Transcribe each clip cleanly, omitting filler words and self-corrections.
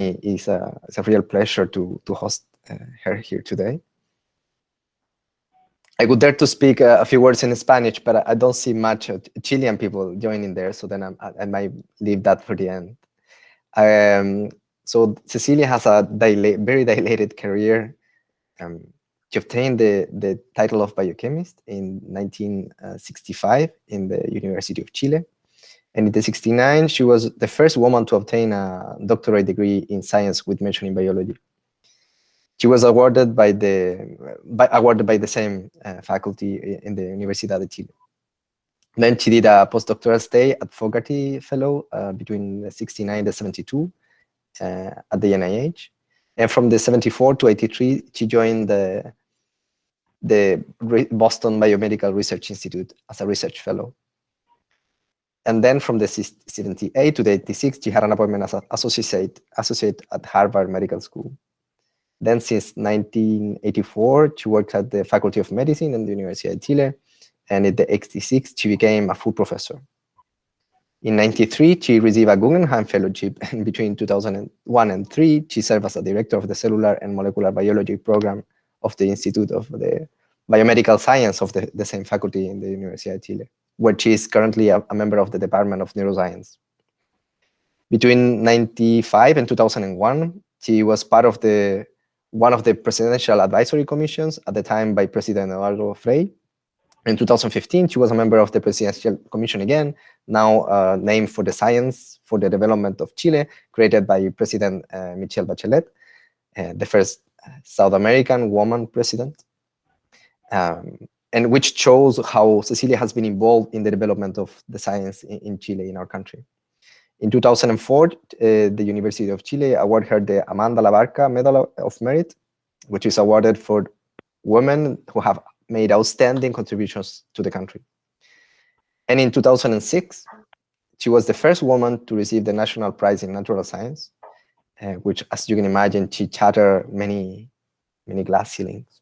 it's a real pleasure to host her here today. I would dare to speak a few words in Spanish, but I don't see much Chilean people joining there, so then I might leave that for the end. So Cecilia has a very dilated career. She obtained the title of biochemist in 1965 in the University of Chile. And in the 1969, she was the first woman to obtain a doctorate degree in science with mention in biology. She was awarded by the same faculty in the Universidad de Chile. Then she did a postdoctoral stay at Fogarty Fellow between 69 and 72 at the NIH. And from the 74 to 83, she joined the Boston Biomedical Research Institute as a research fellow. And then from the 78 to the 86, she had an appointment as an associate at Harvard Medical School. Then since 1984, she worked at the Faculty of Medicine in the University of Chile. And in the 86, she became a full professor. In 93, she received a Guggenheim Fellowship, and between 2001 and 3, she served as a director of the Cellular and Molecular Biology program of the Institute of the Biomedical Science of the same faculty in the University of Chile, where she is currently a member of the Department of Neuroscience. Between 1995 and 2001, she was part of one of the presidential advisory commissions at the time by President Eduardo Frei. In 2015, she was a member of the Presidential Commission again, now named for the Science for the Development of Chile, created by President Michelle Bachelet, the first South American woman president, and which shows how Cecilia has been involved in the development of the science in Chile, in our country. In 2004, the University of Chile awarded her the Amanda Labarca Medal of Merit, which is awarded for women who have made outstanding contributions to the country. And in 2006, she was the first woman to receive the National Prize in Natural Science, which, as you can imagine, she shattered many glass ceilings.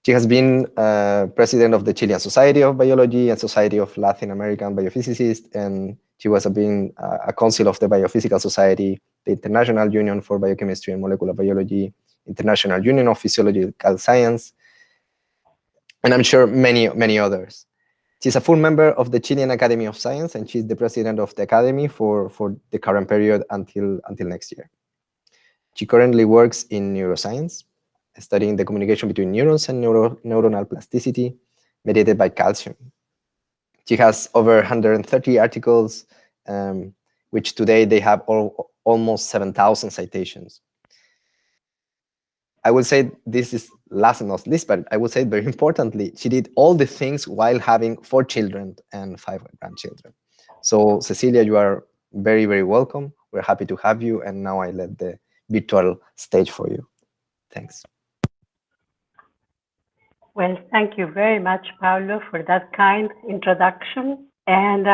She has been president of the Chilean Society of Biology and Society of Latin American Biophysicists, and she was being a council of the Biophysical Society, the International Union for Biochemistry and Molecular Biology, International Union of Physiological Science, and I'm sure many others. She's a full member of the Chilean Academy of Science, and she's the president of the Academy for the current period until next year. She currently works in neuroscience, studying the communication between neurons and neuronal plasticity mediated by calcium. She has over 130 articles, which today they have almost 7,000 citations. I would say this is last and not least, but I would say very importantly, she did all the things while having 4 children and 5 grandchildren. So Cecilia, you are very, very welcome. We're happy to have you. And now I let the virtual stage for you. Thanks. Well, thank you very much, Paulo, for that kind introduction. And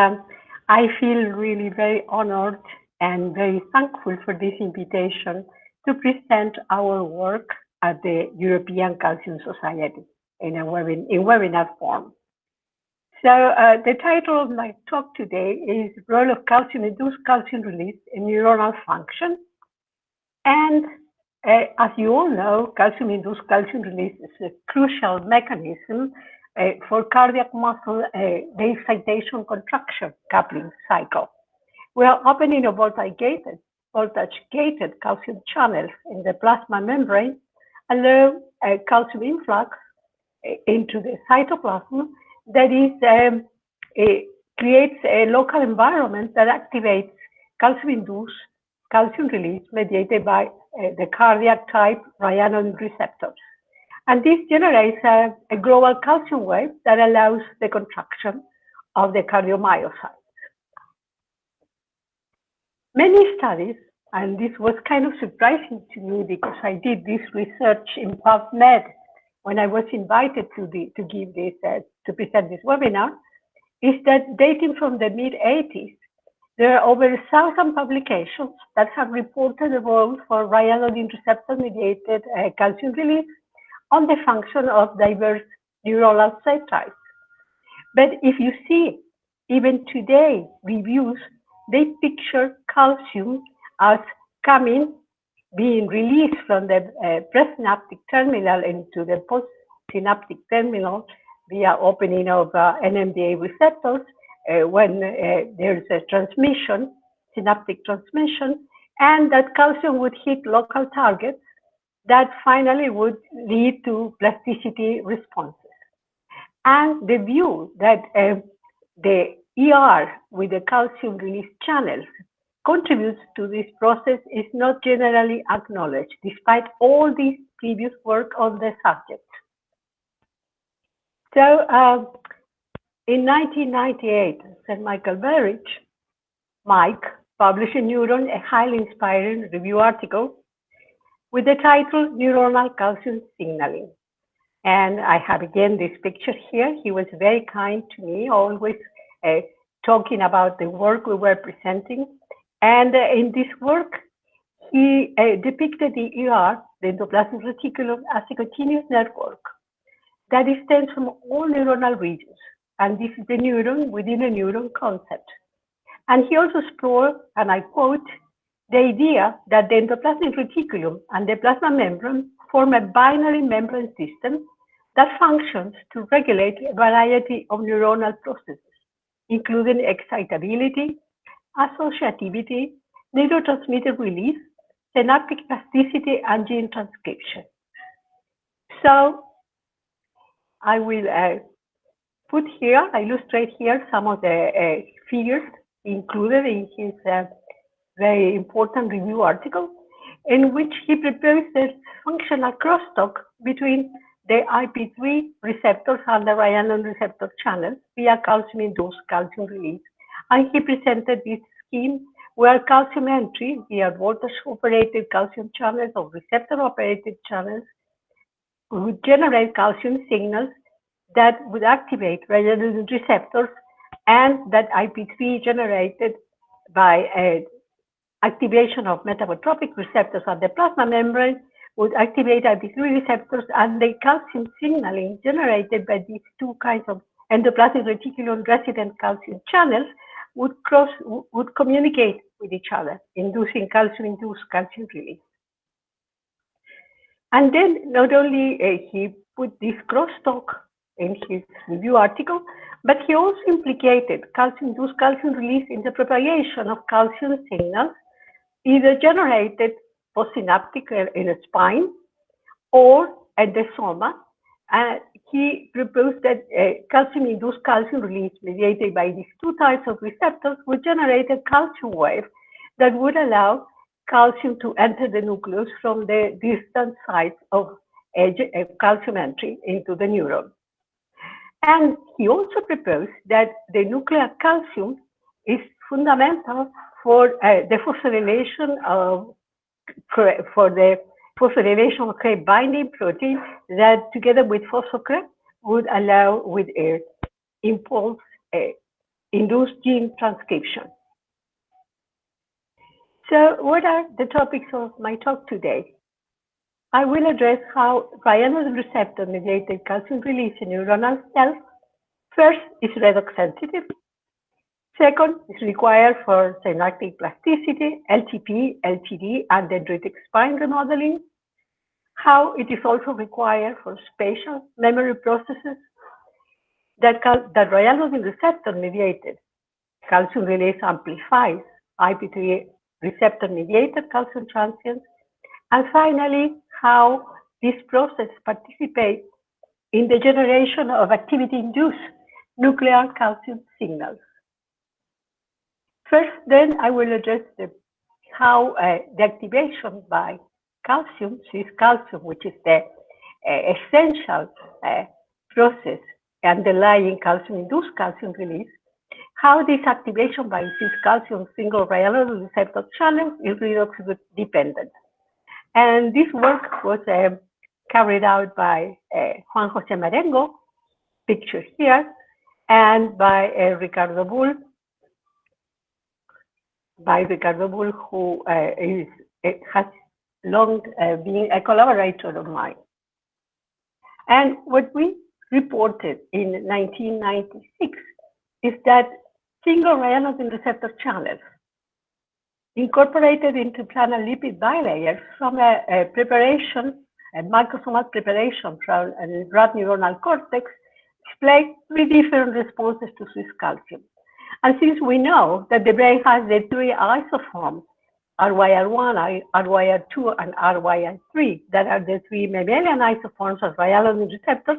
I feel really very honored and very thankful for this invitation to present our work at the European Calcium Society in webinar form. So the title of my talk today is Role of Calcium-Induced Calcium Release in Neuronal Function. And as you all know, calcium-induced calcium release is a crucial mechanism for cardiac muscle de-excitation contraction coupling cycle. We are opening a voltage-gated calcium channel in the plasma membrane, allow calcium influx into the cytoplasm that is creates a local environment that activates calcium-induced calcium release mediated by the cardiac type Rhino receptors. And this generates a global calcium wave that allows the contraction of the cardiomyocytes. Many studies, and this was kind of surprising to me because I did this research in PubMed when I was invited to give this, to present this webinar, is that dating from the mid-80s, there are over 1,000 publications that have reported the role for ryanodine receptor-mediated calcium release on the function of diverse neuronal cell types. But if you see, even today, reviews, they picture calcium as being released from the presynaptic terminal into the postsynaptic terminal via opening of NMDA receptors when there's a transmission, synaptic transmission, and that calcium would hit local targets that finally would lead to plasticity responses. And the view that the ER with the calcium release channels contributes to this process is not generally acknowledged, despite all this previous work on the subject. So in 1998, Sir Michael Berridge, Mike, published in Neuron a highly inspiring review article with the title Neuronal Calcium Signaling. And I have again this picture here. He was very kind to me, always talking about the work we were presenting. And in this work, he depicted the ER, the endoplasmic reticulum, as a continuous network that extends from all neuronal regions. And this is the neuron within a neuron concept. And he also explored, and I quote, the idea that the endoplasmic reticulum and the plasma membrane form a binary membrane system that functions to regulate a variety of neuronal processes, including excitability, associativity, neurotransmitter release, synaptic plasticity, and gene transcription. So I will illustrate here some of the figures included in his very important review article, in which he prepares the functional crosstalk between the IP3 receptors and the Rhino receptor channels via calcium-induced calcium release. And he presented this scheme where calcium entry via voltage-operated calcium channels or receptor-operated channels would generate calcium signals that would activate Rhino receptors, and that IP3 generated by activation of metabotropic receptors on the plasma membrane would activate IP3 receptors, and the calcium signaling generated by these two kinds of endoplasmic reticulum resident calcium channels would communicate with each other, inducing calcium-induced calcium release. And then not only he put this crosstalk in his review article, but he also implicated calcium-induced calcium release in the propagation of calcium signals, either generated postsynaptic in a spine or at the soma. He proposed that calcium-induced calcium release mediated by these two types of receptors would generate a calcium wave that would allow calcium to enter the nucleus from the distant sites of calcium entry into the neuron. And he also proposed that the nuclear calcium is fundamental for the phosphorylation of CREB binding protein that, together with phosphocreb, would allow with impulse induced gene transcription. So what are the topics of my talk today? I will address how ryanodine receptor mediated calcium release in neuronal cells first is redox sensitive. Second, is required for synaptic plasticity, LTP, LTD, and dendritic spine remodeling. How it is also required for spatial memory processes that ryanodine receptor mediated calcium release amplifies IP3 receptor mediated calcium transients. And finally, how this process participates in the generation of activity-induced nuclear calcium signals. First, then, I will address how the activation by calcium, cis calcium, which is the essential process underlying calcium-induced calcium release, how this activation by cis calcium single ryanodine receptor channel is redox dependent. And this work was carried out by Juan José Marengo, pictured here, and by Ricardo Bull, who has long been a collaborator of mine. And what we reported in 1996 is that single ryanodine receptor channels incorporated into channel lipid bilayers from a preparation, a microsomal preparation from a rat neuronal cortex, displayed 3 different responses to Swiss calcium. And since we know that the brain has the 3 isoforms, RYR1, RYR2, and RYR3, that are the 3 mammalian isoforms of ryanodine receptors,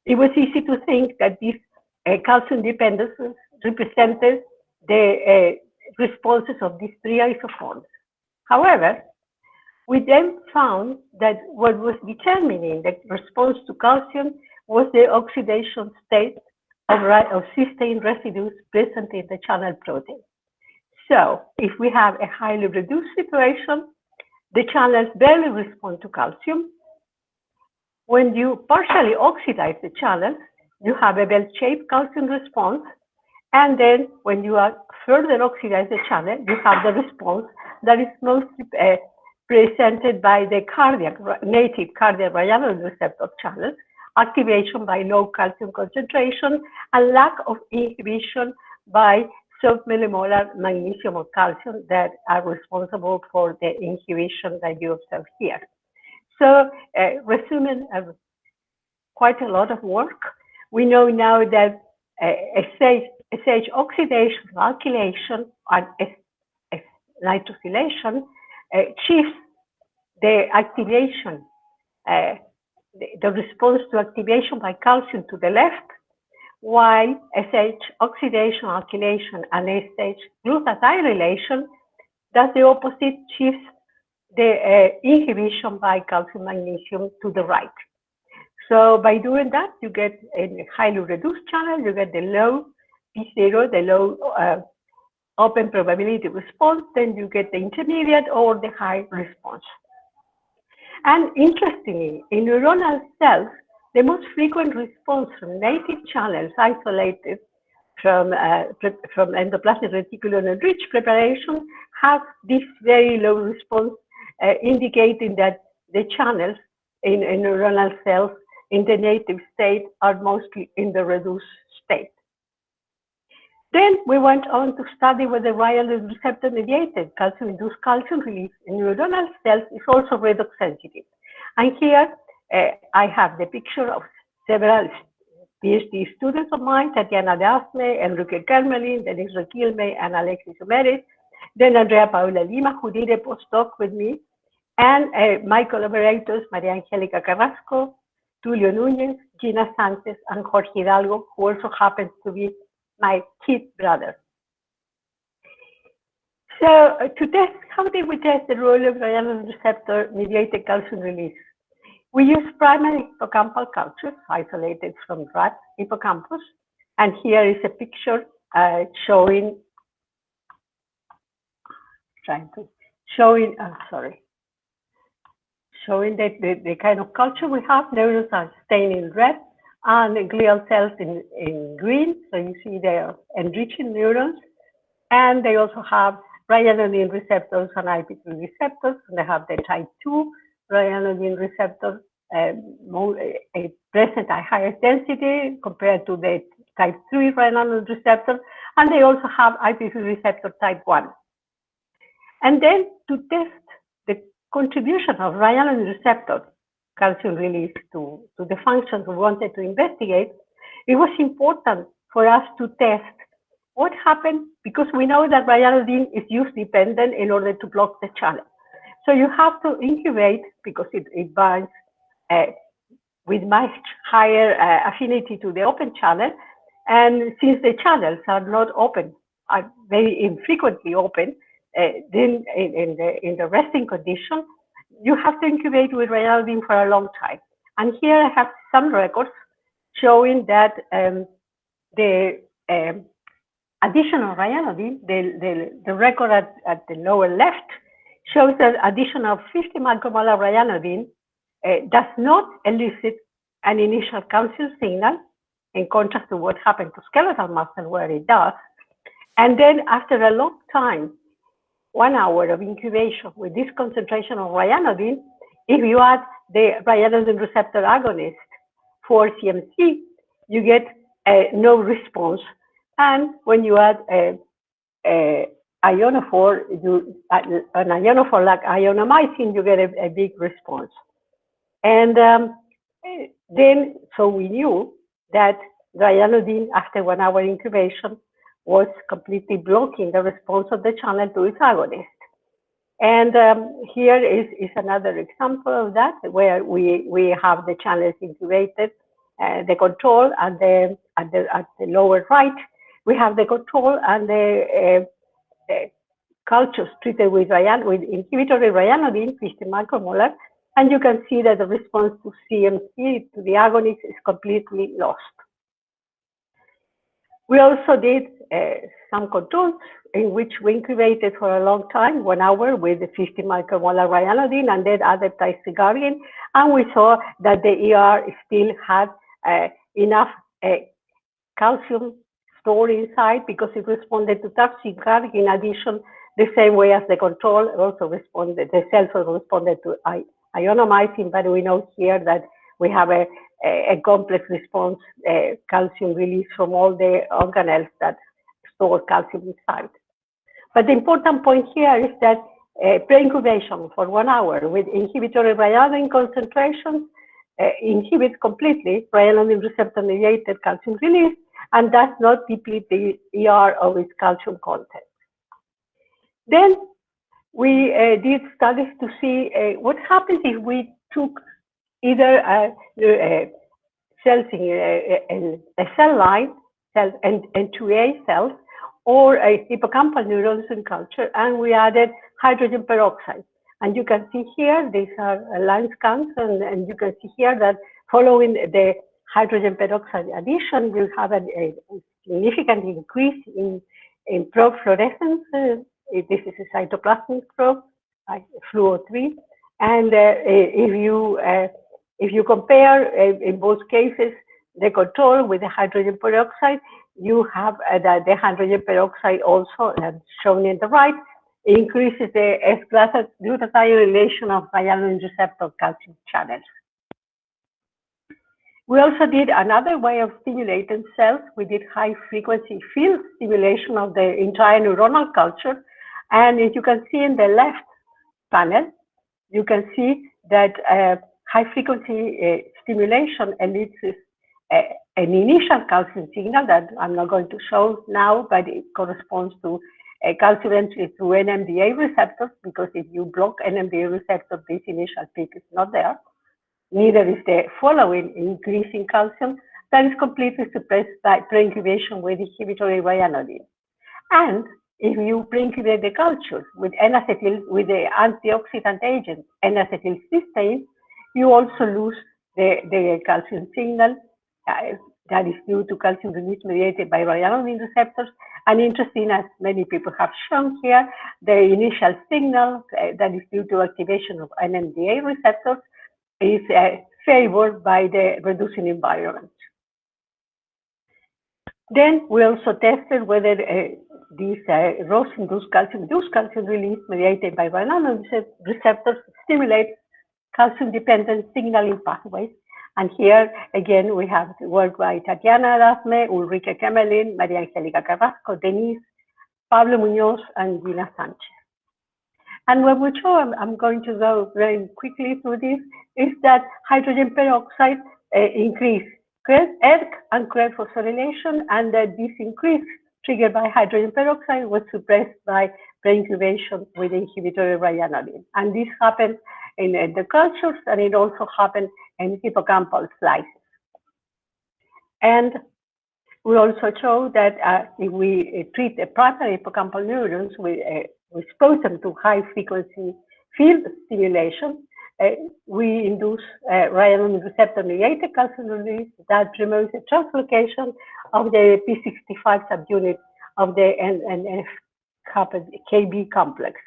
it was easy to think that these calcium dependencies represented the responses of these 3 isoforms. However, we then found that what was determining the response to calcium was the oxidation state of cysteine residues present in the channel protein. So if we have a highly reduced situation, the channels barely respond to calcium. When you partially oxidize the channels, you have a bell-shaped calcium response. And then when you are further oxidize the channel, you have the response that is mostly presented by the native cardiac ryanodine receptor channels, activation by low calcium concentration, and lack of inhibition by submillimolars magnesium or calcium that are responsible for the inhibition that you observe here. So, resuming quite a lot of work, we know now that SH oxidation, alkylation, and nitrosylation shifts the activation, the response to activation by calcium to the left, while SH oxidation, alkylation, and SH glutathione does the opposite, shifts the inhibition by calcium magnesium to the right. So by doing that, you get a highly reduced channel, you get the low P0, the low open probability response, then you get the intermediate or the high response. And interestingly, in neuronal cells, the most frequent response from native channels isolated from endoplasmic reticulum enriched preparation have this very low response, indicating that the channels in neuronal cells in the native state are mostly in the reduced state. Then we went on to study whether ryanodine receptor-mediated calcium-induced calcium release in neuronal cells is also redox sensitive. And here I have the picture of several PhD students of mine, Tatiana Daphne, Enrique Kermelin, Denis Requilme, and Alexis Omeris, then Andrea Paula Lima, who did a postdoc with me, and my collaborators, Maria Angelica Carrasco, Tulio Núñez, Gina Sanchez, and Jorge Hidalgo, who also happens to be my kid brother. So to test, how did we test the role of ryanodine receptor-mediated calcium release? We used primary hippocampal cultures isolated from rat hippocampus, and here is a picture showing the kind of culture we have. Neurons are stained in red, and the glial cells in green. So you see they are enriching neurons, and they also have ryanodine receptors and IP3 receptors, and they have the type 2 ryanodine receptors present at higher density compared to the type 3 ryanodine receptor, and they also have IP3 receptor type 1. And then to test the contribution of ryanodine receptor calcium release to the functions we wanted to investigate, it was important for us to test what happened, because we know that ryanodine is use dependent in order to block the channel. So you have to incubate, because it binds with much higher affinity to the open channel. And since the channels are not open, are very infrequently open, then in the resting condition, you have to incubate with ryanodine for a long time. And here I have some records showing that the additional ryanodine, the record at the lower left, shows that addition of 50 micromolar ryanodine does not elicit an initial calcium signal, in contrast to what happened to skeletal muscle where it does. And then after a long time, 1 hour of incubation with this concentration of ryanodine, if you add the ryanodine receptor agonist for CMC, you get no response. And when you add ionophore, an ionophore like ionomycin, you get a big response. And then, so we knew that ryanodine, after 1 hour incubation, was completely blocking the response of the channel to its agonist. And here is another example of that, where we have the channels incubated, the control, and at the lower right, we have the control and the cultures treated with inhibitory ryanodine, 50 micromolar, and you can see that the response to CMC, to the agonist, is completely lost. We also did some controls in which we incubated for a long time, 1 hour, with the 50 micromolar ryanodine and then other tizigarian, and we saw that the ER still had enough calcium stored inside because it responded to tizigarian in addition the same way as the control. Also responded, the cells also responded to ionomycin, but we know here that we have a complex response, calcium release from all the organelles that store calcium inside. But the important point here is that pre-incubation for 1 hour with inhibitory ryanodine concentrations inhibits completely ryanodine receptor-mediated calcium release and does not deplete the ER of its calcium content. Then we did studies to see what happens if we took either cells in a cell line, cells and 2A cells, or a hippocampal neurons in culture, and we added hydrogen peroxide. And you can see here, these are line scans, and you can see here that following the hydrogen peroxide addition, you have a significant increase in probe fluorescence. This is a cytoplasmic probe, fluo3. And if you compare in both cases the control with the hydrogen peroxide, you have the hydrogen peroxide also, shown in the right, increases the S-glutathione of ryanodine receptor calcium channels. We also did another way of stimulating cells. We did high-frequency field stimulation of the entire neuronal culture. And as you can see in the left panel, you can see that high-frequency stimulation elicits an initial calcium signal that I'm not going to show now, but it corresponds to a calcium entry through NMDA receptors, because if you block NMDA receptor, this initial peak is not there. Neither is the following increase in calcium that is completely suppressed by pre-incubation with inhibitory ryanodine. And if you pre-incubate the culture with N-acetyl, with the antioxidant agent N-acetylcysteine, you also lose the calcium signal that is due to calcium release mediated by ryanodine receptors. And interesting, as many people have shown here, the initial signal that is due to activation of NMDA receptors is favored by the reducing environment. Then we also tested whether these ROS-induced calcium release mediated by ryanodine receptors stimulate calcium-dependent signaling pathways. And here, again, we have work by Tatiana Erasme, Ulrike Kemmerlin, Maria Angelica Carrasco, Denise, Pablo Muñoz, and Gina Sanchez. And what we show, I'm going to go very quickly through this, is that hydrogen peroxide increase ERK and CREB phosphorylation, and that this increase triggered by hydrogen peroxide was suppressed by pre-incubation with inhibitory ryanodine. And this happened in the cultures, and it also happened in hippocampal slices. And we also show that if we treat the primary hippocampal neurons, we expose them to high-frequency field stimulation, we induce ryanodine receptor-mediated calcium release that promotes the translocation of the P65 subunit of the NF-KB complex.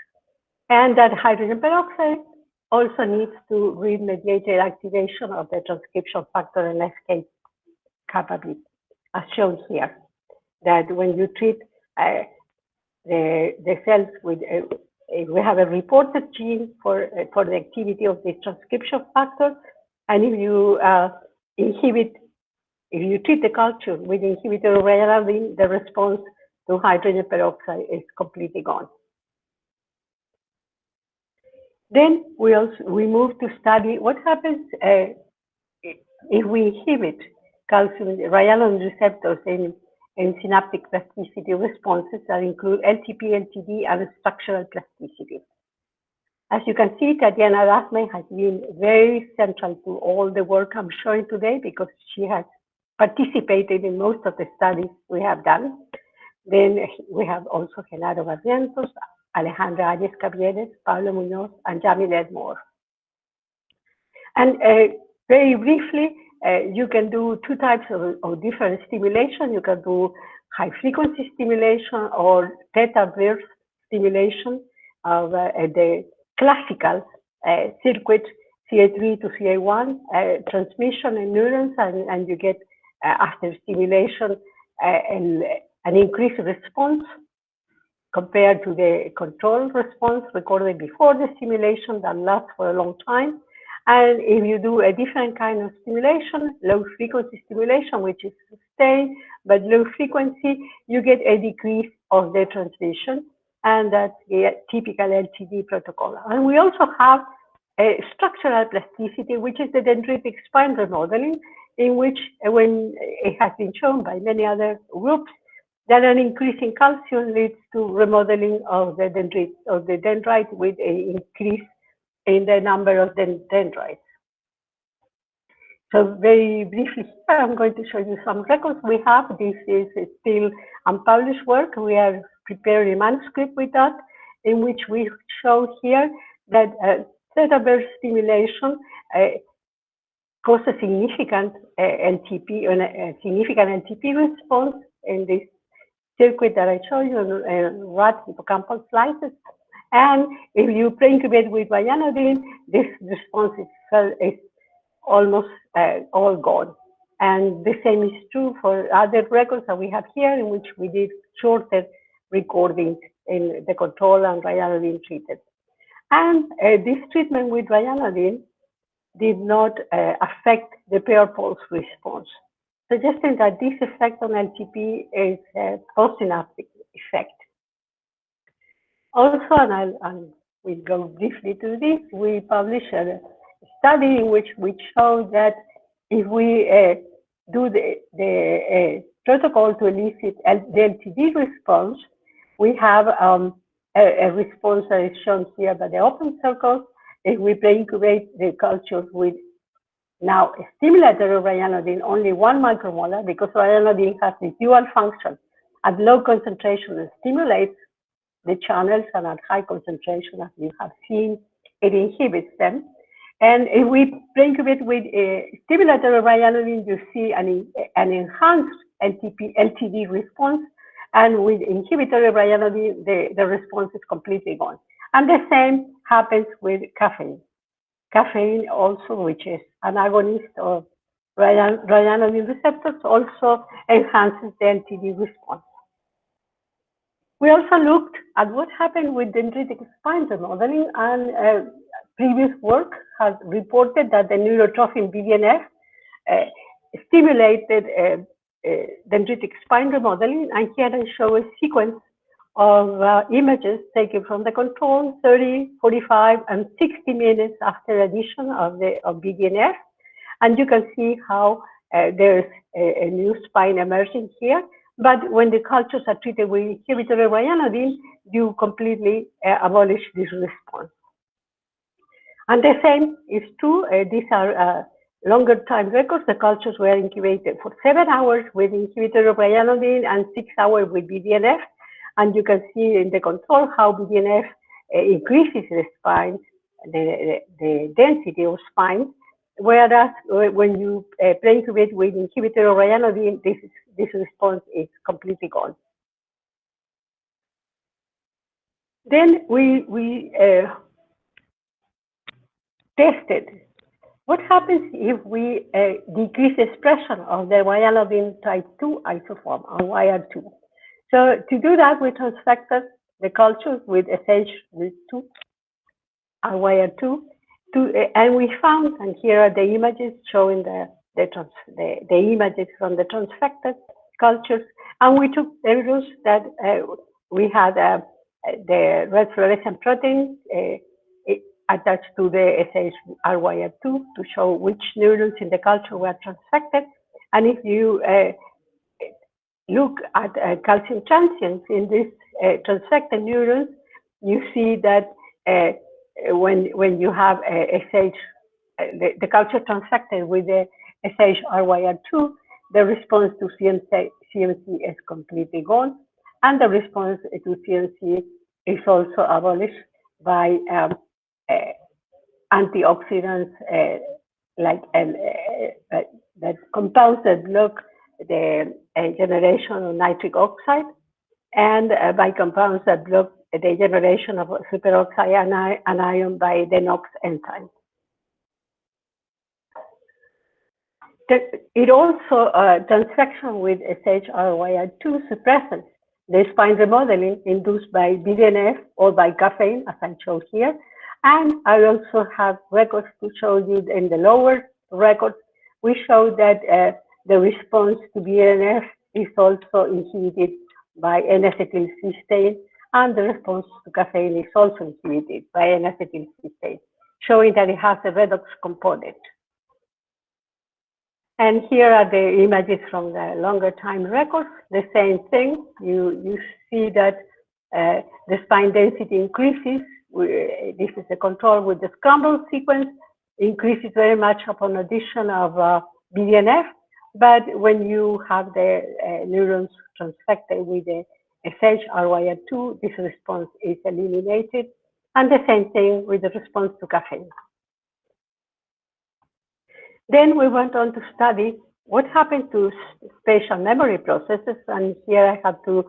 And that hydrogen peroxide also needs to remediate activation of the transcription factor and escape capability, as shown here. That when you treat the cells with, we have a reported gene for the activity of the transcription factor, and if you treat the culture with inhibitory ryanodine, the response to hydrogen peroxide is completely gone. Then we move to study what happens if we inhibit calcium rhinoline receptors in synaptic plasticity responses that include LTP, LTD, and structural plasticity. As you can see, Tatiana Dasme has been very central to all the work I'm showing today because she has participated in most of the studies we have done. Then we have also Genaro Barrientos, Alejandra Arias Cavieres, Pablo Muñoz, and Jamil Edmore. And very briefly, you can do two types of different stimulation. You can do high frequency stimulation or theta burst stimulation of the classical circuit CA3 to CA1 transmission in neurons, and you get after stimulation an increased response compared to the control response recorded before the stimulation that lasts for a long time. And if you do a different kind of stimulation, low frequency stimulation, which is sustained but low frequency, you get a decrease of the transmission, and that's the typical LTD protocol. And we also have a structural plasticity, which is the dendritic spine remodeling, in which, when it has been shown by many other groups, that an increase in calcium leads to remodeling of the dendrite with an increase in the number of dendrites. So very briefly here, I'm going to show you some records we have. This is still unpublished work. We are preparing a manuscript with that, in which we show here that theta burst stimulation causes significant LTP response in this circuit that I showed you in rat hippocampal slices. And if you pre-incubate with ryanodine, this response is almost all gone. And the same is true for other records that we have here, in which we did shorter recordings in the control and ryanodine treated. And this treatment with ryanodine did not affect the pair pulse response, suggesting that this effect on LTP is a postsynaptic effect. Also, and we'll go briefly to this, we published a study in which we showed that if we do the protocol to elicit the LTD response, we have a response that is shown here by the open circles. If we pre-incubate the cultures with now a stimulator of ryanodine, only 1 micromolar, because ryanodine has the dual function. At low concentration, it stimulates the channels, and at high concentration, as you have seen, it inhibits them. And if we pre-incubate with a stimulator of ryanodine, you see an enhanced LTD response, and with inhibitor of ryanodine, the response is completely gone. And the same happens with caffeine. Caffeine also, which is an agonist of ryanodine receptors, also enhances the LTD response. We also looked at what happened with dendritic spine remodeling, and previous work has reported that the neurotrophin BDNF stimulated dendritic spine remodeling, and here I show a sequence of images taken from the control 30, 45, and 60 minutes after addition of BDNF, and you can see how there's a new spine emerging here. But when the cultures are treated with inhibitor of ryanodine, you completely abolish this response. And the same is true. These are longer time records. The cultures were incubated for 7 hours with inhibitor of ryanodine and 6 hours with BDNF. And you can see in the control how BDNF increases the spine, the density of spine, whereas when you pre-incubate with inhibitor of ryanodine, this response is completely gone. Then we tested what happens if we decrease the expression of the ryanodine type 2 isoform, or YR2. So to do that, we transfected the cultures with SH2, YR2, and we found, and here are the images showing the images from the transfected cultures, And we took neurons that we had the red fluorescent protein attached to the SHRYR2 to show which neurons in the culture were transfected. And if you look at calcium transients in these transfected neurons, you see that when you have the culture transfected with the SHRYR2, the response to CMC is completely gone, and the response to CMC is also abolished by antioxidants that compounds that block the generation of nitric oxide, and by compounds that block the generation of superoxide anion by the NOx enzyme. It also, transfection with SHRYR2 suppresses the spine remodeling induced by BDNF or by caffeine, as I show here. And I also have records to show you in the lower records. We show that the response to BDNF is also inhibited by N-acetylcysteine, and the response to caffeine is also inhibited by N-acetylcysteine, showing that it has a redox component. And here are the images from the longer time records. The same thing. You see that the spine density increases. This is the control with the scramble sequence, increases very much upon addition of BDNF. But when you have the neurons transfected with the SHRYR2, this response is eliminated. And the same thing with the response to caffeine. Then we went on to study what happened to spatial memory processes, and here I have to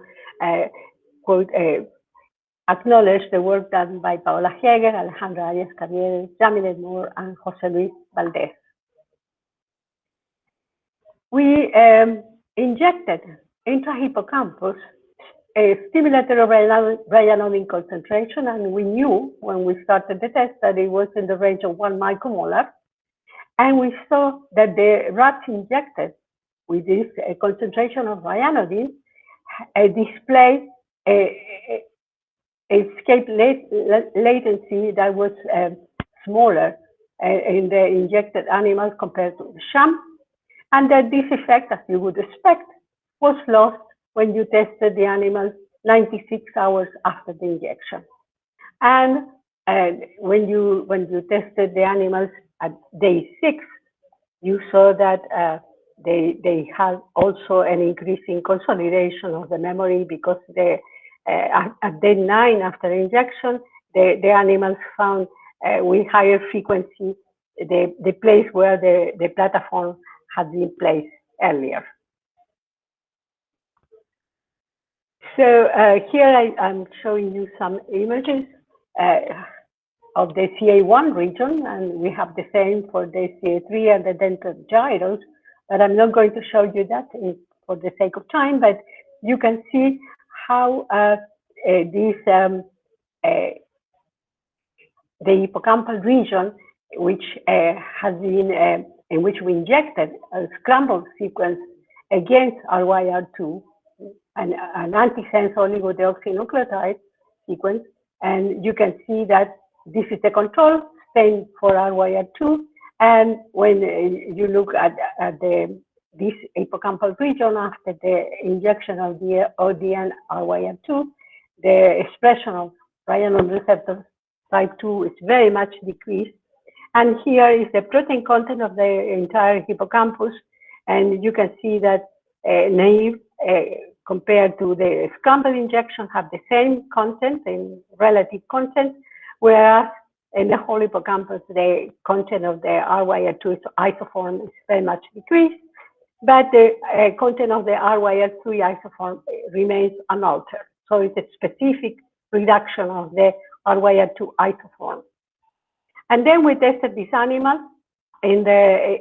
acknowledge the work done by Paola Heger, Alejandra Arias-Carrier, Jamile Moore, and Jose Luis Valdez. We injected intrahippocampus a stimulatory ryanodine concentration, and we knew when we started the test that it was in the range of 1 micromolar. And we saw that the rats injected with this concentration of ryanodine displayed a escape latency that was smaller in the injected animals compared to the sham, and that this effect, as you would expect, was lost when you tested the animals 96 hours after the injection. And when you tested the animals at day 6, you saw that they had also an increase in consolidation of the memory, because at day 9 after injection, the animals found with higher frequency the place where the platform had been placed earlier. So here I'm showing you some images of the CA1 region, and we have the same for the CA3 and the dental gyros, but I'm not going to show you that for the sake of time, but you can see how the hippocampal region, which has been, in which we injected a scrambled sequence against RYR2, an antisense oligodeoxynucleotide sequence, and you can see that this is the control, same for RYR2, and when you look at this hippocampal region after the injection of the ODN RYR2, the expression of ryanodine receptor type 2 is very much decreased. And here is the protein content of the entire hippocampus, and you can see that naive compared to the scrambled injection have the same content and relative content, whereas in the whole hippocampus, the content of the RYR2 isoform is very much decreased, but the content of the RYR3 isoform remains unaltered. So it's a specific reduction of the RYR2 isoform. And then we tested these animals in a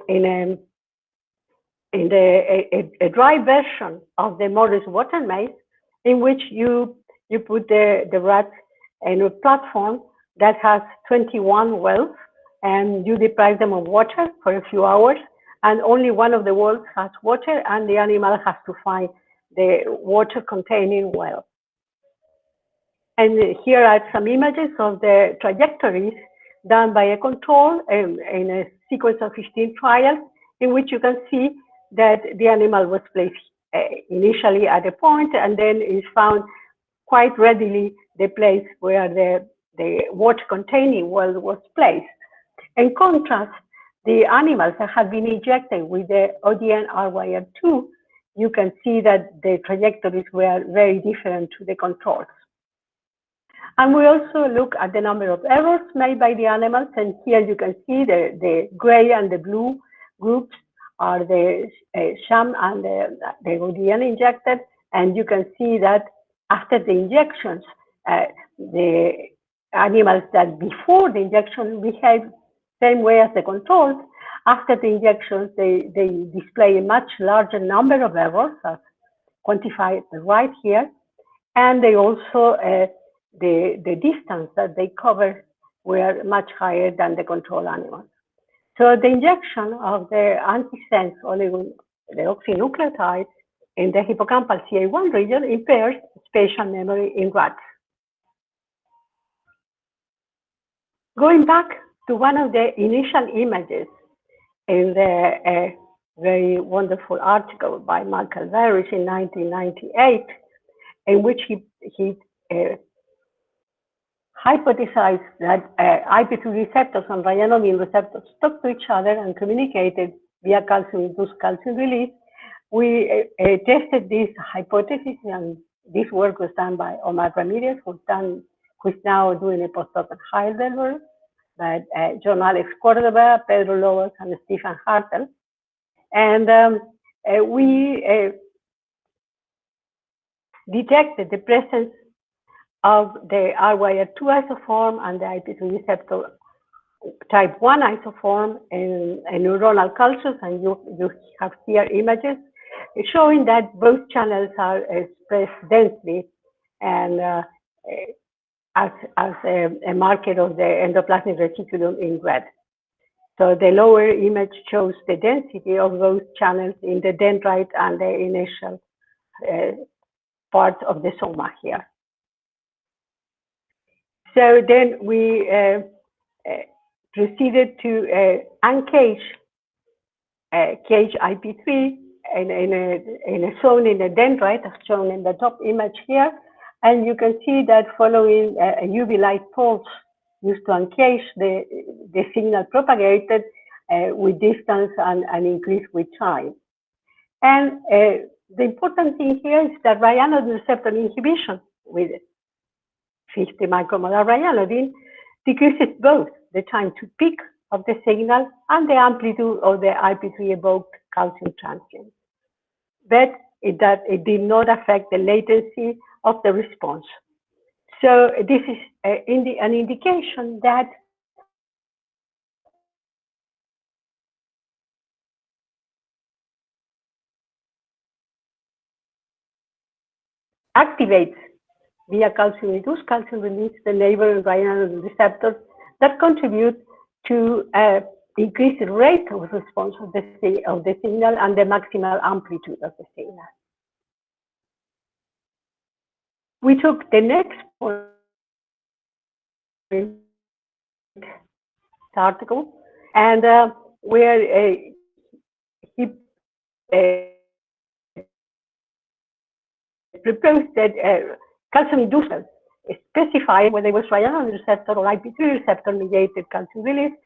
dry version of the Morris water maze, in which you put the rats in a platform that has 21 wells, and you deprive them of water for a few hours, and only one of the wells has water, and the animal has to find the water-containing well. And here are some images of the trajectories done by a control in a sequence of 15 trials, in which you can see that the animal was placed initially at a point, and then is found quite readily the place where the water-containing well was placed. In contrast, the animals that have been injected with the ODN RYR2, you can see that the trajectories were very different to the controls. And we also look at the number of errors made by the animals, and here you can see the gray and the blue groups are the sham and the ODN injected, and you can see that after the injections, the animals that before the injection behaved same way as the controls, after the injections, they display a much larger number of errors, as quantified right here, and they also, the distance that they cover were much higher than the control animals. So the injection of the antisense oligodeoxynucleotide in the hippocampal CA1 region impairs spatial memory in rats. Going back to one of the initial images in the very wonderful article by Michael Varys in 1998, in which he hypothesized that IP2 receptors and ryanodine receptors talk to each other and communicated via calcium-induced calcium release. We tested this hypothesis, and this work was done by Omar Ramirez, who's now doing a postdoc at Heidelberg, but John Alex Cordova, Pedro Lobos, and Stephen Hartel. And we detected the presence of the RYR2 isoform and the IP2 receptor type 1 isoform in neuronal cultures, and you have here images showing that both channels are expressed densely and as a marker of the endoplasmic reticulum in red. So the lower image shows the density of those channels in the dendrite and the initial part of the soma here. So then we proceeded to uncage cage IP3 in a zone in the dendrite, as shown in the top image here. And you can see that following a UV light pulse used to uncage, the signal propagated with distance and increased with time. And the important thing here is that ryanodine receptor inhibition with 50 micromolar ryanodine decreases both the time to peak of the signal and the amplitude of the IP3 evoked calcium transient. But it did not affect the latency of the response. So this is an indication that activates via calcium-induced calcium release the neighboring ryanodine receptors that contribute to increase the rate of response of the signal and the maximal amplitude of the signal. We took the next point article, and where he proposed that calcium-induced specify whether it was ryanodine receptor or IP3 receptor mediated calcium release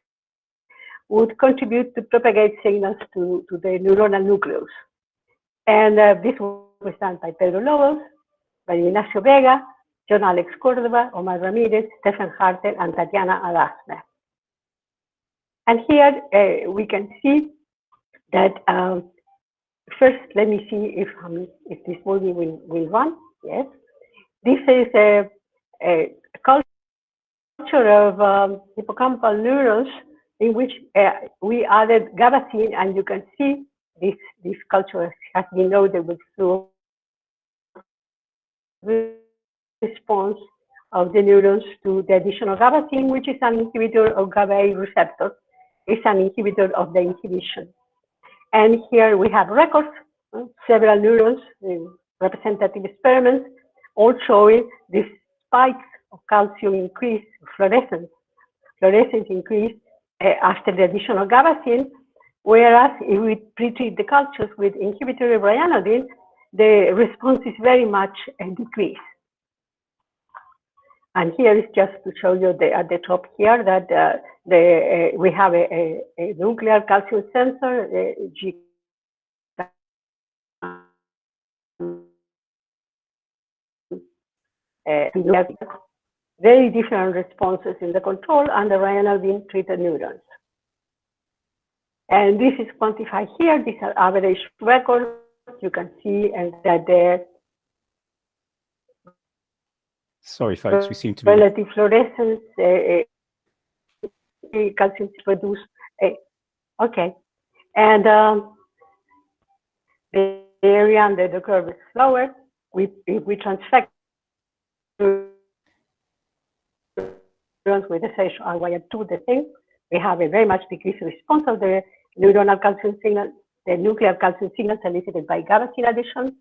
would contribute to propagate signals to the neuronal nucleus. And this was done by Pedro Lobos, by Ignacio Vega, John Alex Cordova, Omar Ramirez, Stephen Hartel, and Tatiana Adasme. And here we can see that first, let me see if this movie will run. Yes, this is a culture of hippocampal neurons in which we added gabapentine, and you can see this culture has been loaded with fluid response of the neurons to the addition of gabapentine, which is an inhibitor of GABA-A receptor. It's an inhibitor of the inhibition. And here we have records, several neurons representative experiments, all showing these spikes of calcium increase, fluorescence increase after the addition of gabapentine, whereas if we pretreat the cultures with inhibitory ryanodine, the response is very much decreased. And here is just to show you at the top here that we have a nuclear calcium sensor, G very different responses in the control and the ryanodine treated neurons. And this is quantified here. These are average records. You can see that the sorry, folks, we seem to be relative fluorescence, calcium reduced. Okay, and the area under the curve is lower. If we transfect with the stage are wired to the thing, we have a very much decreased response of the neuronal calcium signal, the nuclear calcium signals elicited by gabapentine addition.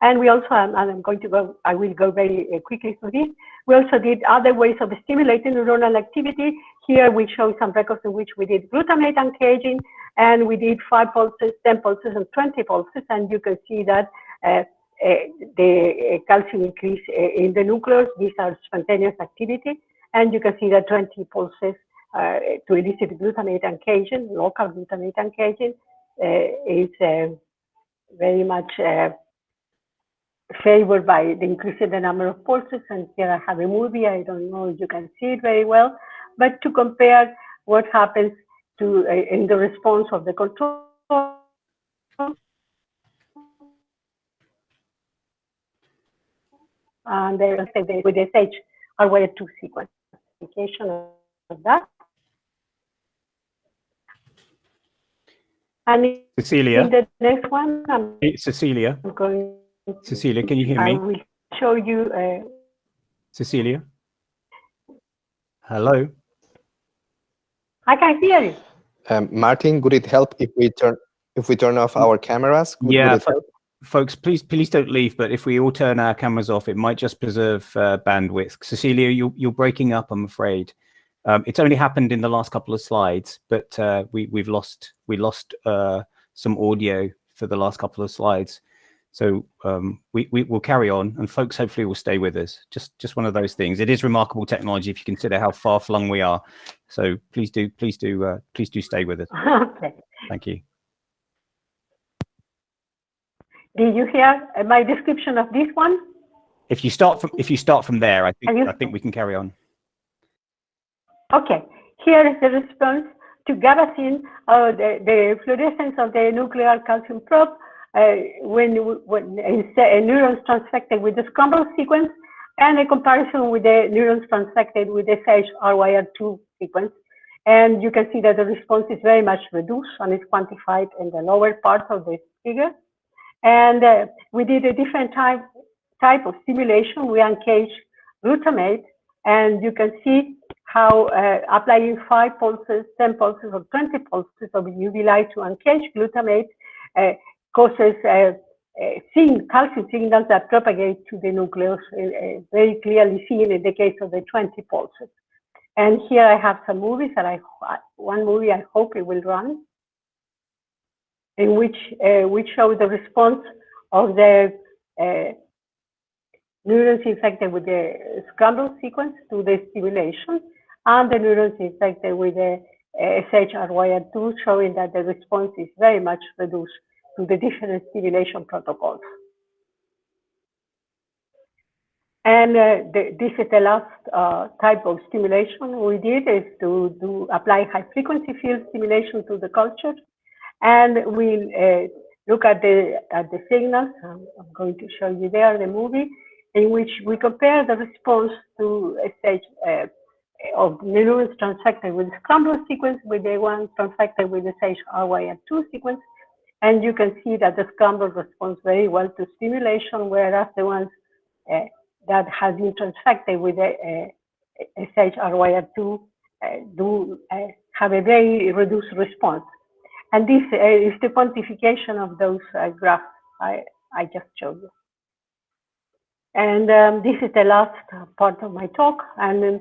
And we also, I will go very quickly through this. We also did other ways of stimulating neuronal activity. Here we show some records in which we did glutamate uncaging, and we did 5 pulses, 10 pulses, and 20 pulses. And you can see that the calcium increase in the nucleus. These are spontaneous activity. And you can see that 20 pulses to elicit glutamate uncaging, local glutamate uncaging, is very much favored by the increase in the number of pulses. And here I have a movie. I don't know if you can see it very well, but to compare what happens to in the response of the control and with the SH-RYR2 sequence of that. And Cecilia. in the next one, Cecilia. I'm going. Cecilia, can you hear me? I will show you. Cecilia. Hello. I can hear you. Martin, would it help if we turn off our cameras? Would it help? Folks, please don't leave. But if we all turn our cameras off, it might just preserve bandwidth. Cecilia, you're breaking up, I'm afraid. It's only happened in the last couple of slides, but we lost some audio for the last couple of slides. So we will carry on, and folks hopefully will stay with us. Just one of those things. It is remarkable technology if you consider how far flung we are. So please do stay with us. Okay. Thank you. Did you hear my description of this one? If you start from there, I think we can carry on. Okay. Here is the response to gabapentine, the fluorescence of the nuclear calcium probe when neurons transfected with the scramble sequence, and a comparison with the neurons transfected with the SH-RYR2 sequence. And you can see that the response is very much reduced and is quantified in the lower part of this figure. And we did a different type of stimulation. We uncaged glutamate, and you can see how applying 5 pulses, 10 pulses, or 20 pulses of UV light to uncage glutamate causes calcium signals that propagate to the nucleus, very clearly seen in the case of the 20 pulses. And here I have some movies that one movie I hope it will run, in which we show the response of the neurons infected with the scramble sequence to the stimulation, and the neurons infected with the SH-RYR2, showing that the response is very much reduced to the different stimulation protocols. And this is the last type of stimulation we did, is to apply high-frequency field stimulation to the culture. And we look at the signals. I'm going to show you there the movie, in which we compare the response to a stage of neurons transfected with the scramble sequence with the one transfected with the SH-RYR2 sequence. And you can see that the scramble responds very well to stimulation, whereas the ones that have been transfected with the SH-RYR2 do have a very reduced response. And this is the quantification of those graphs I just showed you. And this is the last part of my talk. And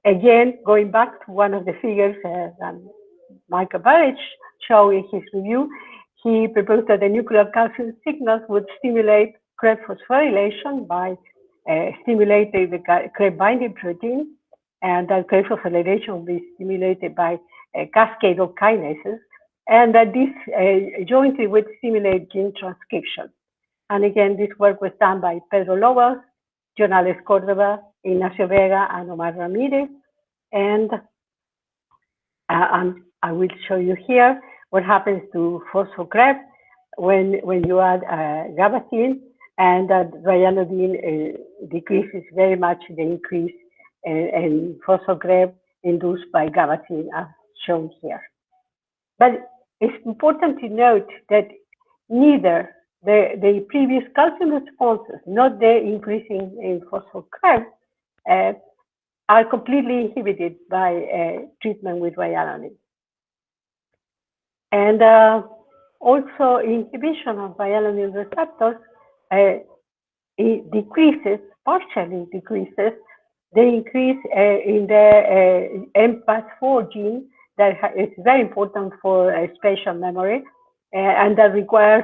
again, going back to one of the figures Michael Barrett showed in his review, he proposed that the nuclear calcium signals would stimulate Krebs phosphorylation by stimulating the Krebs binding protein, and that Krebs phosphorylation will be stimulated by a cascade of kinases, and that this jointly would stimulate gene transcription. And again, this work was done by Pedro Lobos, Jonales Cordova, Ignacio Vega, and Omar Ramirez. And I will show you here what happens to phospho-Krebs when you add gabapentine, and that ryanodine decreases very much the increase in phospho-Krebs induced by gabapentine, as shown here. But it's important to note that neither the previous calcium responses, not the increasing in phospho-Krebs, are completely inhibited by treatment with ryanodine. And also inhibition of ryanodine receptors it decreases, partially decreases, the increase in the MPAS4 gene that is very important for spatial memory, and that requires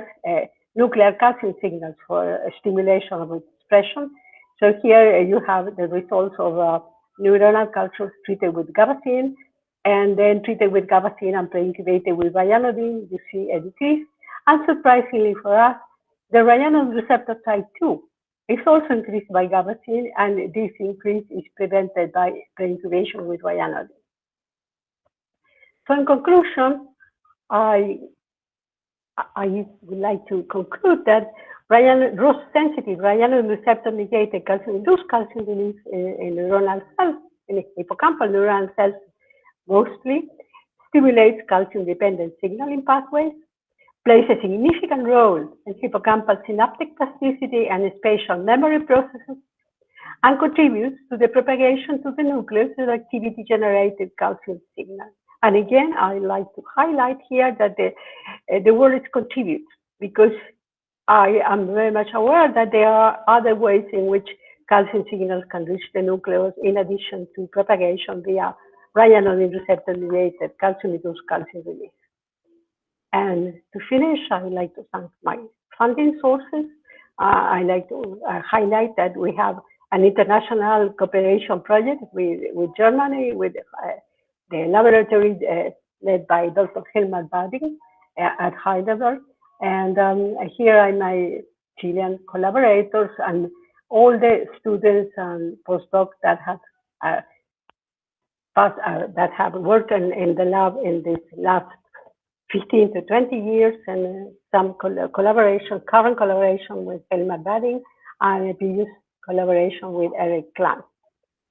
nuclear calcium signals for stimulation of expression. So here you have the results of neuronal cultures treated with gabapentine, and then treated with gabapentine and pre-incubated with ryanodine, you see a decrease. And surprisingly for us, the ryanodine receptor type 2 is also increased by gabapentine, and this increase is prevented by pre-incubation with ryanodine. So in conclusion, I would like to conclude that ROS-sensitive ryanodine receptor-mediated calcium-induced calcium release in neuronal cells, in hippocampal neuronal cells mostly, stimulates calcium-dependent signaling pathways, plays a significant role in hippocampal synaptic plasticity and spatial memory processes, and contributes to the propagation to the nucleus of activity-generated calcium signal. And again, I like to highlight here that the word is contribute, because I am very much aware that there are other ways in which calcium signals can reach the nucleus in addition to propagation via ryanodine receptor-mediated calcium-induced calcium release. And to finish, I would like to thank my funding sources. I like to highlight that we have an international cooperation project with Germany, with the laboratory led by Dr. Helmut Bading at Heidelberg. And here are my Chilean collaborators and all the students and postdocs that have worked in the lab in this last 15 to 20 years, and some current collaboration with Helmut Bading, and a previous collaboration with Eric Klan.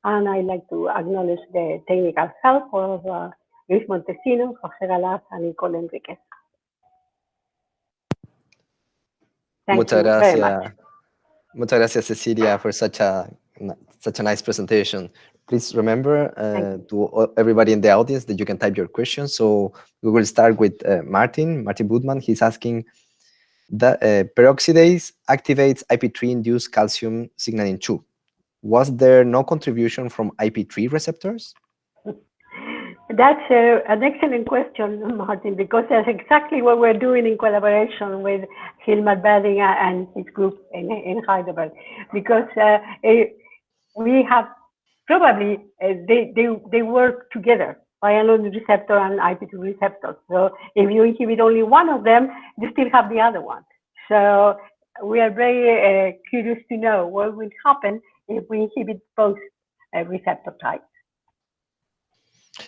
And I'd like to acknowledge the technical help of Luis Montesinos, José Galaz, and Nicole Enriquez. Thank you very much. Muchas gracias, Cecilia, for such a nice presentation. Please remember to everybody in the audience that you can type your questions. So we will start with Martin Budman. He's asking, that peroxidase activates IP3-induced calcium signaling 2. Was there no contribution from IP3 receptors? That's an excellent question, Martin, because that's exactly what we're doing in collaboration with Helmut Bading and his group in Heidelberg. Because we have probably, they work together, ryanodine receptor and IP2 receptors. So if you inhibit only one of them, you still have the other one. So we are very curious to know what will happen if we inhibit both receptor types.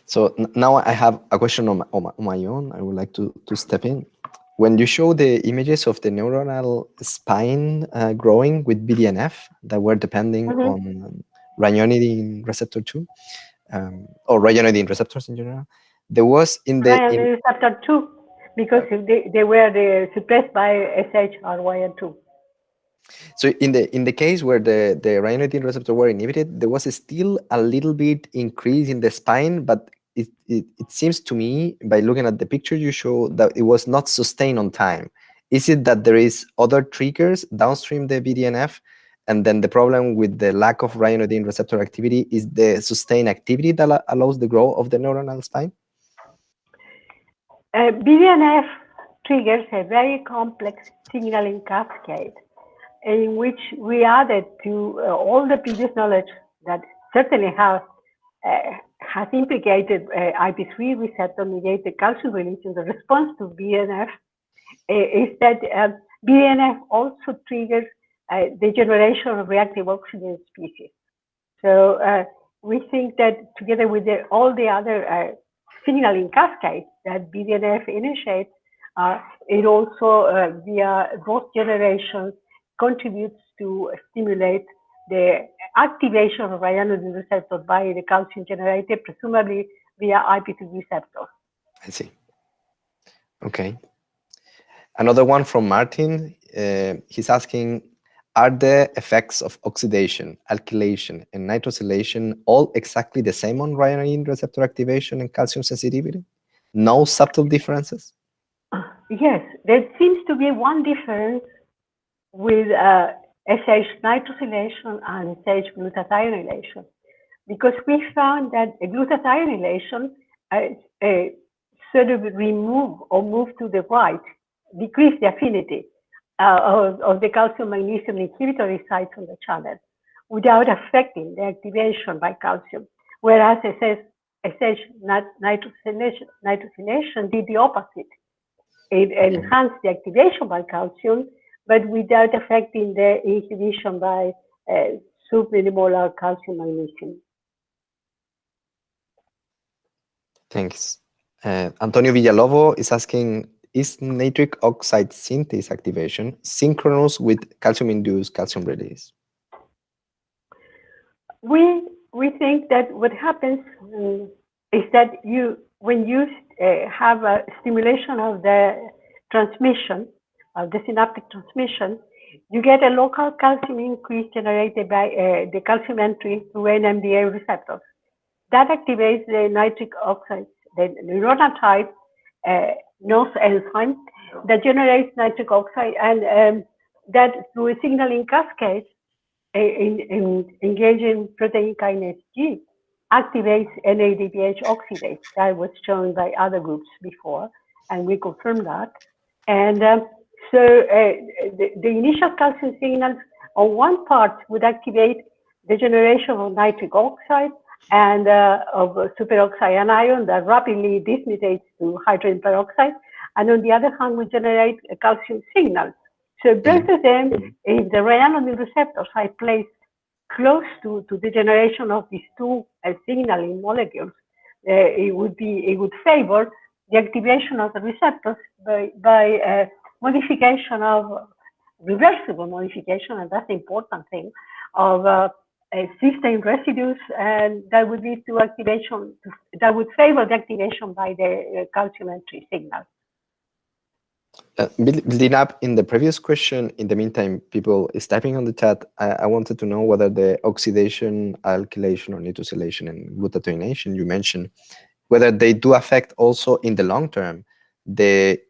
So now I have a question on my own. I would like to step in. When you show the images of the neuronal spine growing with BDNF that were depending on ryanodine receptor 2, or ryanodine receptors in general, there was in the ryanodine receptor 2, because they were suppressed by SHRYN2. So in the case where the ryanodine receptor were inhibited, there was still a little bit increase in the spine, but it seems to me, by looking at the picture you show, that it was not sustained on time. Is it that there is other triggers downstream the BDNF And then the problem with the lack of ryanodine receptor activity is the sustained activity that allows the growth of the neuronal spine? BDNF triggers a very complex signaling cascade in which we added to all the previous knowledge that certainly has implicated IP3 receptor-mediated calcium release in the response to BDNF, is that BDNF also triggers the generation of reactive oxygen species. So we think that together with all the other signaling cascades that BDNF initiates, it also, via growth generation, contributes to stimulate the activation of ryanodine receptors by the calcium generator, presumably via IP2 receptors. I see. Okay. Another one from Martin. He's asking, are the effects of oxidation, alkylation, and nitrosylation all exactly the same on ryanodine receptor activation and calcium sensitivity? No subtle differences? Yes, there seems to be one difference with SH nitrosylation and SH glutathione, because we found that glutathione sort of remove or move to the right, decrease the affinity of the calcium magnesium inhibitory sites on the channel without affecting the activation by calcium, whereas SH nitrosylation did the opposite. It enhanced the activation by calcium, but without affecting the inhibition by submilimolar calcium magnesium. Thanks. Antonio Villalobos is asking, is nitric oxide synthase activation synchronous with calcium-induced calcium release? We think that what happens is that when you have a stimulation of the transmission, of the synaptic transmission, you get a local calcium increase generated by the calcium entry through NMDA receptors. That activates the nitric oxide, the neuronal type NOS enzyme that generates nitric oxide, and that through a signaling cascade engaging protein kinase G activates NADPH oxidase. That was shown by other groups before, and we confirmed that. And so the initial calcium signals on one part would activate the generation of nitric oxide and of superoxide anion that rapidly dismutates to hydrogen peroxide, and on the other hand would generate a calcium signal. So both of them, if the ryanodine receptors are placed close to the generation of these two signaling molecules, it would favor the activation of the receptors by modification of reversible modification, and that's the important thing, of cysteine residues, and that would lead to activation, that would favor the activation by the calcium entry signal. Building up in the previous question, in the meantime, people is typing on the chat. I wanted to know whether the oxidation, alkylation, or nitrosylation and glutathione you mentioned, whether they do affect also in the long term the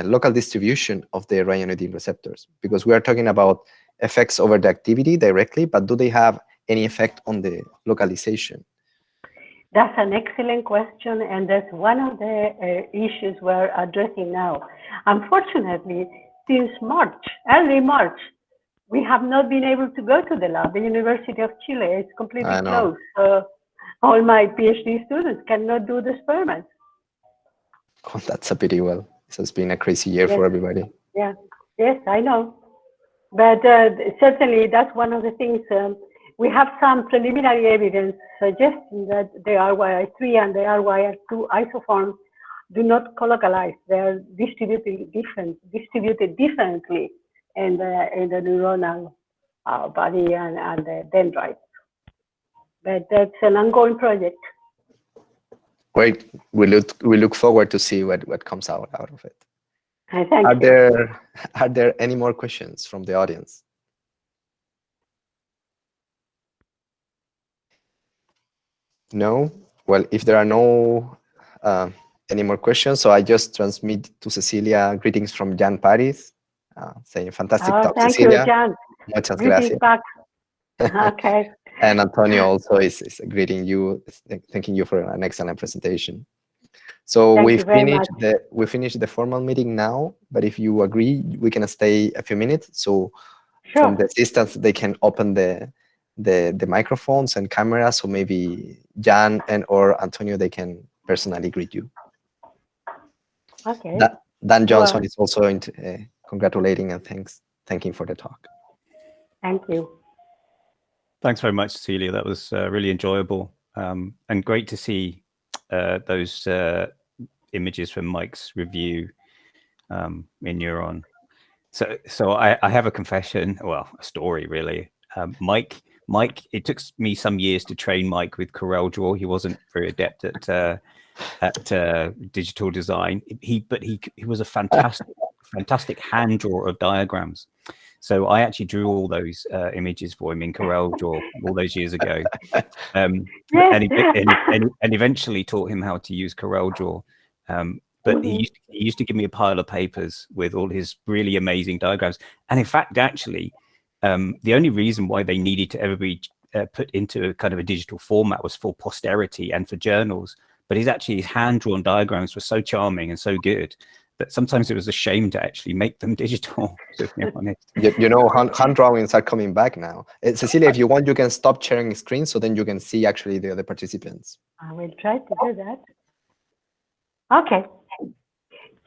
local distribution of the ryanodine receptors, because we are talking about effects over the activity directly, but do they have any effect on the localization? That's an excellent question, and that's one of the issues we're addressing now. Unfortunately, since March, early March, we have not been able to go to the lab. The University of Chile is completely closed. So all my PhD students cannot do the experiments. Oh, that's a pity. Well, this has been a crazy year for everybody. Yeah, yes, I know. But certainly that's one of the things. We have some preliminary evidence suggesting that the RYR3 and the RYR2 isoforms do not colocalize. They're distributed differently in the neuronal body and the dendrites. But that's an ongoing project. Great. We look forward to see what comes out of it. Thank you. Are there any more questions from the audience? No? Well, if there are no any more questions, so I just transmit to Cecilia greetings from Jan Paris, saying fantastic talk, Thank Cecilia. you, Jan. Muchas Greetings gracias. back. Okay. And Antonio also is greeting you, thanking you for an excellent presentation. So Thank we you very much. finished the formal meeting now, but if you agree, we can stay a few minutes. So from the Sure. assistants, they can open the microphones and cameras. So maybe Jan and or Antonio, they can personally greet you. Okay. Dan Johnson Well, is also congratulating and thanking for the talk. thank you. Thanks very much, Cecilia. That was really enjoyable and great to see those images from Mike's review in Neuron. So I have a confession, well, a story really. Mike, it took me some years to train Mike with CorelDRAW. He wasn't very adept at digital design. But he was a fantastic hand drawer of diagrams. So I actually drew all those images for him in CorelDRAW all those years ago, and eventually taught him how to use CorelDRAW. But he used to give me a pile of papers with all his really amazing diagrams. And in fact, actually, the only reason why they needed to ever be put into a kind of a digital format was for posterity and for journals. But his hand-drawn diagrams were so charming and so good that sometimes it was a shame to actually make them digital, to be honest. You know, hand drawings are coming back now. Cecilia, if you want, you can stop sharing screen so then you can see actually the other participants. I will try to do that. Okay.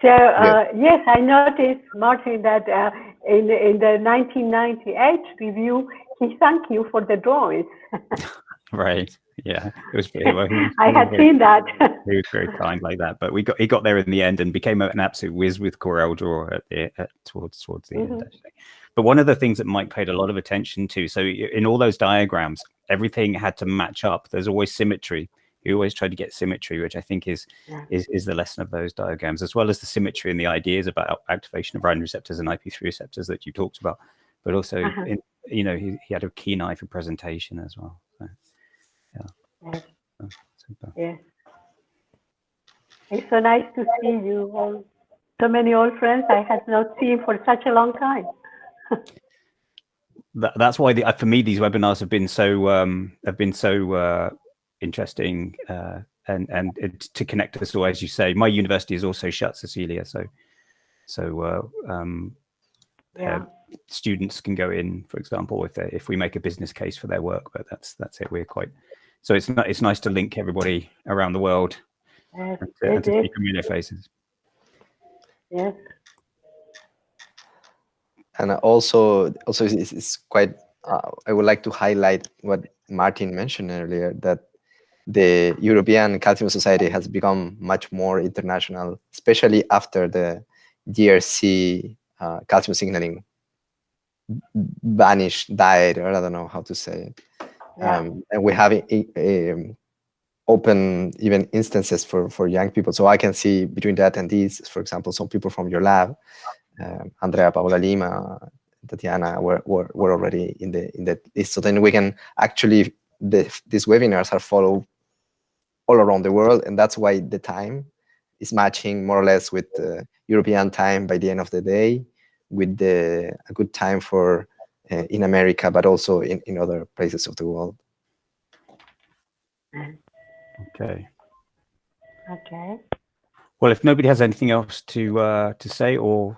So yes, I noticed, Martin, that in the 1998 review, he thanked you for the drawings. Right. Yeah. It was. I had seen that. He was very kind like that, but he got there in the end and became an absolute whiz with CorelDRAW towards the end, actually. But one of the things that Mike paid a lot of attention to, so in all those diagrams, everything had to match up. There's always symmetry. You always try to get symmetry, which I think is the lesson of those diagrams, as well as the symmetry and the ideas about activation of Rhino receptors and IP3 receptors that you talked about. But also, he had a keen eye for presentation as well. So, yeah. Yes. It's so nice to see you all. So many old friends I had not seen for such a long time. That's why for me these webinars have been so interesting and to connect us all, as you say. My university is also shut, Cecilia, so students can go in, for example, if we make a business case for their work, but that's it. We're quite, so it's nice to link everybody around the world and to see familiar faces. Yes. And also it's quite, I would like to highlight what Martin mentioned earlier, that the European Calcium Society has become much more international, especially after the GRC calcium signaling died, or I don't know how to say it. And we have open even instances for young people. So I can see between the attendees, for example, some people from your lab, Andrea, Paola Lima, Tatiana were already in the list. So then we can actually, these webinars are followed all around the world, and that's why the time is matching more or less with the European time by the end of the day, with a good time for in America, but also in other places of the world. Okay. Okay. Well, if nobody has anything else to say, or